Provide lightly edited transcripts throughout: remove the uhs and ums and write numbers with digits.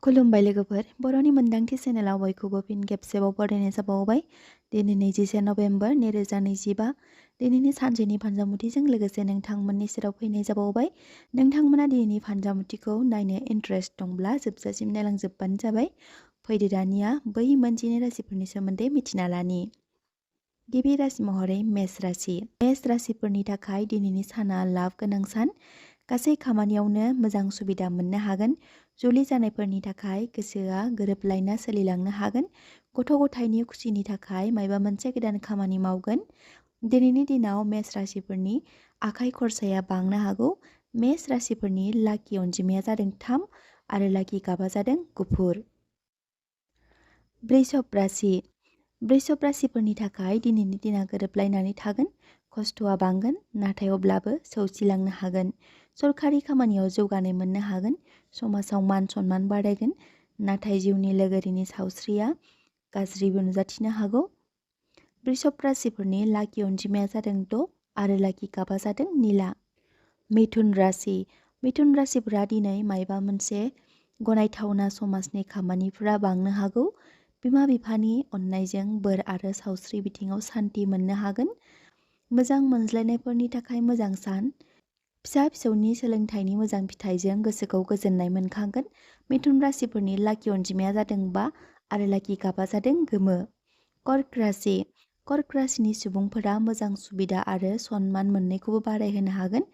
खुलुमबाय लोगोफोर बर'नि मोनदांथि चेनेलाव बयखौबो फिन खेबसेबाव बरायनाय जाबावबाय। दिनै 21 नभेम्बर 2025 दिनैनि सानसेनि फानजामुथिजों लोगोसे नोंथांमोननि सेराव फैनाय जाबावबाय। नोंथांमोना दिनैनि फानजामुथिखौ नायनो इन्टारेस्ट दंब्ला जोबजासिम नायलांजोबबानो जाबाय। फैदो दानिया बै मोनजिनै राशिफोरनि सोमोन्दै मिथिना लानि। गिबि राशि महरै मेष राशि। मेष राशिफोरनि थाखाय दिनैनि साना लाभ गोनां सान। गासै खामानियावनो मोजां सुबिदा मोननो हागोन। जुलि जानायफोरनि थाखाय गोसोआ गोरोबलायना सोलिलांनो हागोन। गथ' गथायनि खुसिनि थाखाय मायबा मोनसे गोदान खामानि मावगोन। दिनैनि दिनाव मेष राशिफोरनि आखाइ खरसाया बांनो हागौ। मेष राशिफोरनि लाकि अनजिमाया जादों 3 आरो लाकि गाबा जादों गुफुर। वृषभ राशि। वृषभ राशिफोरनि थाखाय दिनैनि दिना गोरोबलायनानै थागोन। खस्थ'आ बांगोन नाथाय अब्लाबो सौसिलांनो हागोन। सरखारि खामानियाव जौगानाय मोननो हागोन। समाजाव मान सन्मान बारायगोन नाथाय जिउनि लोगोरिनि सावस्रिया गाज्रिबो नुजाथिनो हागौ। वृषभ राशिफोरनि लाकि अनजिमाया जादों 6 आरो लाकि गाबा जादों निला। मिथुन राशि। मिथुन राशिफोरा दिनै मायबा मोनसे गनायथावना समाजनि खामानिफोरा बांनो हागौ। बिमा बिफानि अननायजों बोर आरो सावस्रि बिथिङाव सान्थि मोननो हागोन। मोजां मोनज्लायनायफोरनि थाखाय मोजां सान। फिसा फिसौनि सोलोंथाइनि मोजां फिथाइजों गोसोखौ गोजोननाय मोनखांगोन। मिथुन राशिफोरनि लाकि अनजिमाया जादों 5 आरो लाकि गाबा जादों गोमो। कर्क राशि। कर्क राशिनि सुबुंफोरा मोजां सुबिदा आरो सन्मान मोननैखौबो बारायहोनो हागोन।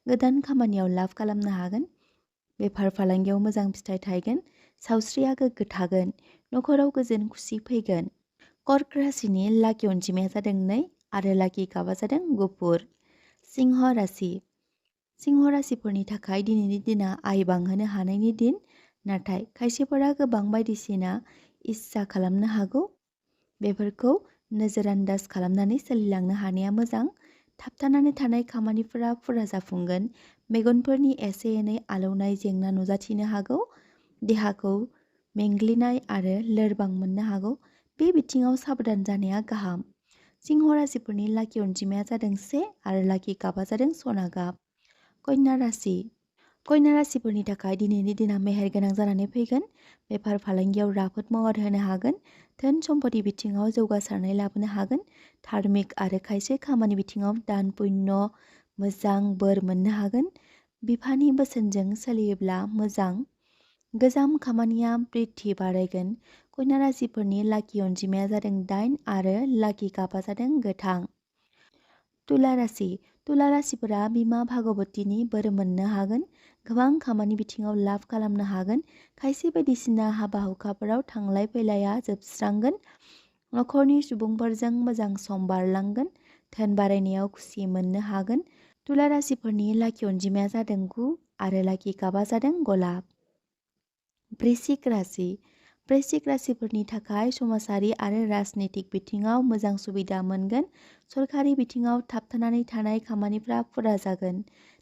गोदान खामानियाव लाभ खालामनो हागोन। बेफार फालांगियाव मोजां फिथाइ थायगोन। सावस्रिया गोग्गो थागोन। नखराव गोजोन खुसि फैगोन। कर्क राशिनि लाकि अनजिमाया जादों 2 आरो लाकि गाबा जादों गुफुर। सिंह राशि। सिंह राशिफोरनि थाखाय दिनैनि दिना आय बांहोनो हानायनि दिन, नाथाय खायसेफोरा गोबां बायदिसिना इस्सा खालामनो हागौ। बेफोरखौ नोजोरआन्दाज खालामनानै सोलिलांनो हानाया मोजां। थाबथानानै थानाय खामानिफोरा फुरा जाफुंगोन। मेगनफोरनि एसे एनै आलौनाय जेंना नुजाथिनो हागौ। देहाखौ मेंग्लिनाय आरो लोरबां मोननो हागौ। बे बिथिङाव साबधान जानाया गाहाम। सिंह राशिफोरनि लाकि अनजिमाया जादों 1 आरो लाकि गाबा जादों सना गाब। कन्या राशि। कन्या राशिफोरनि थाखाय दिनैनि दिना मेहेर गोनां जानानै फैगोन। बेफार फालांगियाव राफोद महर होनो हागोन। धोन सम्पति बिथिङाव जौगासारनाय लाबोनो हागोन। धार्मिक आरो खायसे खामानि बिथिङाव दान पुण्य मोजां बोर मोननो हागोन। बिफानि बोसोनजों सोलियोब्ला मोजां। गोजाम खामानिया बृद्धि बारायगोन। कन्या राशिफोरनि लाकि अनजिमाया जादों 8 आरो लाकि गाबा जादों गोथां। तुला राशि। तुला राशिफोरा बिमा भागवतीनि बोर मोननो हागोन। गोबां खामानि बिथिङाव लाभ खालामनो हागोन। खायसे बायदिसिना हाबा हुखाफोराव थांलाय फैलाया जोबस्रांगोन। नखरनि सुबुंफोरजों मोजां सम बारलांगोन। धोन बारायनायाव खुसि मोननो हागोन। तुला राशिफोरनि लाकि अनजिमाया जादों 9 आरो लाकि गाबा जादों गलाब। वृश्चिक राशि। वृश्चिक राशिफोरनि थाखाय समाजारि आरो राजनीतिक बिथिङाव मोजां सुबिदा मोनगोन। सरखारि बिथिङाव थाबथानानै थानाय खामानिफ्रा फुरा जागोन।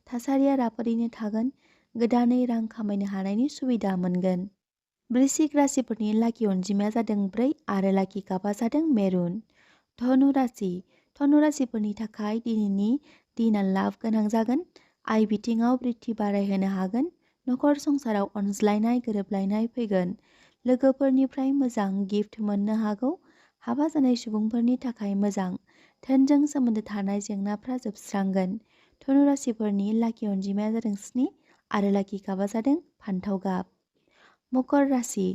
थासारिया राफोदैनो थागोन। गोदानै रां खामायनो हानायनि सुबिदा मोनगोन। वृश्चिक राशिफोरनि लाकि अनजिमाया जादों 4 आरो लाकि गाबा जादों मेरुन। धनु राशि। धनु राशिफोरनि थाखाय दिनैनि दिना लाभ गोनां जागोन। आय बिथिङाव बृद्धि बारायहोनो हागोन। नखर संसाराव अनज्लायनाय गोरोबलायनाय फैगोन। लोगोफोरनिफ्राय मोजां गिफ्ट मोननो हागौ। हाबा जानाय सुबुंफोरनि थाखाय मोजां। धोनजों सोमोन्दो थानाय जेंनाफ्रा जोबस्रांगोन। धनु राशिफोरनि लाकि अनजिमाया जादों 7 आरो लाकि गाबा जादों फान्थाव गाब। मकर राशि।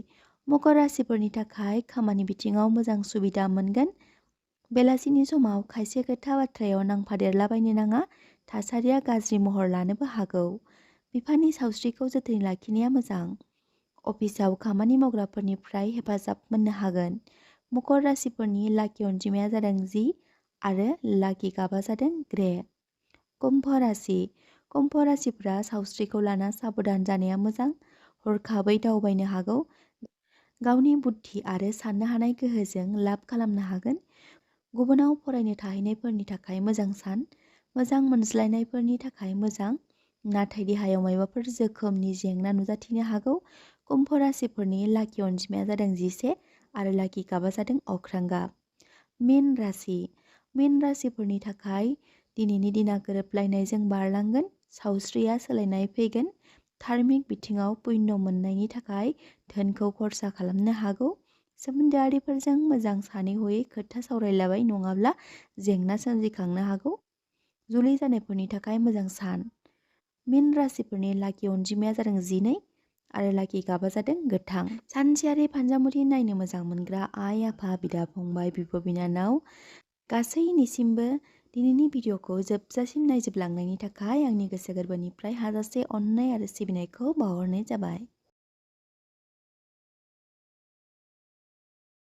मकर राशिफोरनि थाखाय खामानि बिथिङाव मोजां सुबिदा मोनगोन। बेलासिनि समाव खायसे खोथा बाथ्रायाव नांफादेरलाबायनो नाङा। थासारिया गाज्रि महर लानोबो हागौ। बिफानि सावस्रिखौ जोथोनै लाखिनाया मोजां। अफिसाव खामानि मावग्राफोरनिफ्राय हेफाजाब मोननो हागोन। मकर राशिफोरनि लाकि अनजिमाया जादों 10 आरो लाकि गाबा जादों ग्रे। कुम्भ राशि। कुम्भ राशिफोरा सावस्रिखौ लाना साबधान जानाया मोजां। हरखाबै दावबायनो हागौ। गावनि बुद्धि आरो साननो हानाय गोहोजों लाभ खालामनो हागोन। गुबुनाव फरायनो थाहैनायफोरनि थाखाय मोजां सान। मोजां मोनज्लायनायफोरनि थाखाय मोजां, नाथाय देहायाव माबाफोर जोखोमनि जेंना नुजाथिनो हागौ। कुम्भ राशिफोरनि लाकि अनजिमाया जादों 11 आरो लाकि गाबा जादों अख्रां गाब। मीन राशि। मीन राशिफोरनि थाखाय दिनैनि दिना गोरोबलायनायजों बारलांगोन। सावस्रिया सोलायनाय फैगोन। धार्मिक बिथिङाव पुण्य मोननायनि थाखाय धोनखौ खरसा खालामनो हागौ। सोमोन्दोआरिफोरजों मोजां सानै हयै खोथा सावरायलाबाय नङाब्ला जेंना सोमजिखांनो हागौ। जुलि जानायफोरनि थाखाय मोजां सान। मीन राशिफोरनि लाकि अनजिमाया जादों 12 आरो लाकि गाबा जादों गोथां। सानसेयारि फानजामुथि नायनो मोजां मोनग्रा आइ आफा बिदा फंबाय बिब' बिनानाव गासैनिसिमबो दिनैनि भिडिअखौ जोबजासिम नायजोबलांनायनि थाखाय आंनि गोसो गोरबोनिफ्राय हाजासे अननाय आरो सिबिनायखौ बावहरनाय जाबाय।